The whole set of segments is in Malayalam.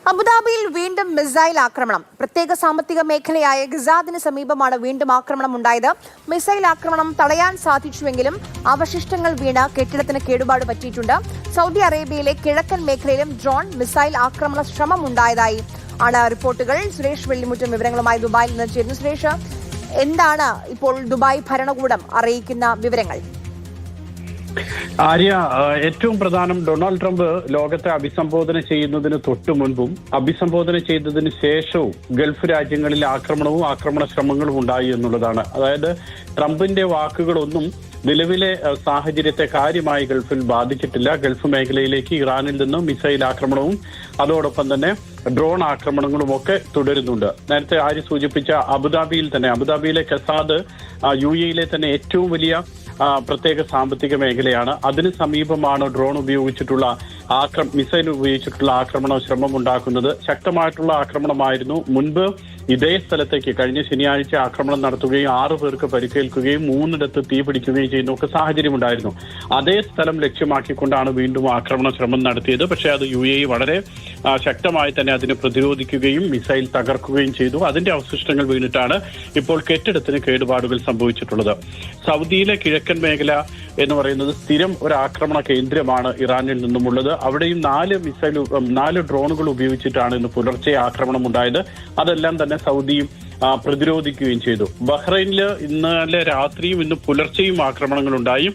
അബുദാബിയിൽ വീണ്ടും മിസൈൽ ആക്രമണം. പ്രത്യേക സാമ്പത്തിക മേഖലയായ ഗസാദിന് സമീപമാണ് വീണ്ടും ആക്രമണം ഉണ്ടായത്. മിസൈൽ ആക്രമണം തടയാൻ സാധിച്ചുവെങ്കിലും അവശിഷ്ടങ്ങൾ വീണ് കെട്ടിടത്തിന് കേടുപാട് പറ്റിയിട്ടുണ്ട്. സൗദി അറേബ്യയിലെ കിഴക്കൻ മേഖലയിലും ഡ്രോൺ മിസൈൽ ആക്രമണ ശ്രമം ഉണ്ടായതായി ആണ് റിപ്പോർട്ടുകൾ. സുരേഷ് വെള്ളിമുറ്റം വിവരങ്ങളുമായി ദുബായിൽ നിന്ന് ചേരുന്നു. സുരേഷ്, എന്താണ് ഇപ്പോൾ ദുബായ് ഭരണകൂടം അറിയിക്കുന്ന വിവരങ്ങൾ? ആര്യ, ഏറ്റവും പ്രധാനം ഡൊണാൾഡ് ട്രംപ് ലോകത്തെ അഭിസംബോധന ചെയ്യുന്നതിന് തൊട്ടു മുൻപും അഭിസംബോധന ചെയ്തതിന് ശേഷവും ഗൾഫ് രാജ്യങ്ങളിൽ ആക്രമണ ശ്രമങ്ങളും ഉണ്ടായി എന്നുള്ളതാണ്. അതായത് ട്രംപിന്റെ വാക്കുകളൊന്നും നിലവിലെ സാഹചര്യത്തെ കാര്യമായി ഗൾഫിൽ ബാധിച്ചിട്ടില്ല. ഗൾഫ് മേഖലയിലേക്ക് ഇറാനിൽ നിന്നും മിസൈൽ ആക്രമണവും അതോടൊപ്പം തന്നെ ഡ്രോൺ ആക്രമണങ്ങളും ഒക്കെ തുടരുന്നുണ്ട്. നേരത്തെ ആര്യ സൂചിപ്പിച്ച അബുദാബിയിലെ കസാദ് UAE തന്നെ ഏറ്റവും വലിയ പ്രത്യേക സാമ്പത്തിക മേഖലയാണ്. അതിന് സമീപമാണ് ഡ്രോൺ ഉപയോഗിച്ചിട്ടുള്ള മിസൈൽ ഉപയോഗിച്ചിട്ടുള്ള ആക്രമണ ശ്രമം ഉണ്ടാക്കുന്നത്. ശക്തമായിട്ടുള്ള ആക്രമണമായിരുന്നു. മുൻപ് ഇതേ സ്ഥലത്തേക്ക് കഴിഞ്ഞ ശനിയാഴ്ച ആക്രമണം നടത്തുകയും 6 പേർക്ക് പരിക്കേൽക്കുകയും 3 തീ പിടിക്കുകയും ചെയ്യുന്ന ഒക്കെ സാഹചര്യമുണ്ടായിരുന്നു. അതേ സ്ഥലം ലക്ഷ്യമാക്കിക്കൊണ്ടാണ് വീണ്ടും ആക്രമണ ശ്രമം നടത്തിയത്. പക്ഷേ അത് UAE വളരെ ശക്തമായി തന്നെ അതിനെ പ്രതിരോധിക്കുകയും മിസൈൽ തകർക്കുകയും ചെയ്തു. അതിന്റെ അവശിഷ്ടങ്ങൾ വീണിട്ടാണ് ഇപ്പോൾ കെട്ടിടത്തിന് കേടുപാടുകൾ സംഭവിച്ചിട്ടുള്ളത്. സൗദിയിലെ കിഴക്കൻ മേഖല എന്ന് പറയുന്നത് സ്ഥിരം ഒരു ആക്രമണ കേന്ദ്രമാണ് ഇറാനിൽ നിന്നുമുള്ളത്. അവിടെയും 4 ഡ്രോണുകൾ ഉപയോഗിച്ചിട്ടാണ് ഇന്ന് പുലർച്ചെ ആക്രമണം ഉണ്ടായത്. അതെല്ലാം തന്നെ സൗദിയും പ്രതിരോധിക്കുകയും ചെയ്തു. ബഹ്റൈനില് ഇന്നലെ രാത്രിയും ഇന്ന് പുലർച്ചെയും ആക്രമണങ്ങൾ ഉണ്ടായി.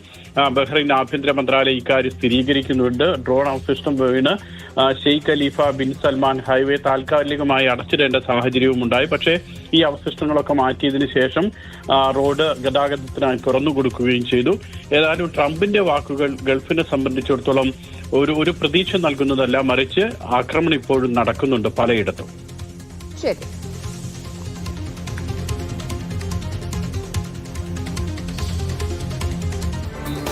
ബഹ്റൈൻ ആഭ്യന്തര മന്ത്രാലയം ഇക്കാര്യം സ്ഥിരീകരിക്കുന്നുണ്ട്. ഡ്രോൺ അവശിഷ്ടം വീണ് Sheikh Khalifa bin Salman highway താൽക്കാലികമായി അടച്ചിടേണ്ട സാഹചര്യവും ഉണ്ടായി. പക്ഷേ ഈ അവശിഷ്ടങ്ങളൊക്കെ മാറ്റിയതിനു ശേഷം റോഡ് ഗതാഗതത്തിനായി തുറന്നു കൊടുക്കുകയും ചെയ്തു. ഏതായാലും ട്രംപിന്റെ വാക്കുകൾ ഗൾഫിനെ സംബന്ധിച്ചിടത്തോളം ഒരു പ്രതീക്ഷ നൽകുന്നതല്ല, മറിച്ച് ആക്രമണം ഇപ്പോഴും നടക്കുന്നുണ്ട് പലയിടത്തും. ശരി.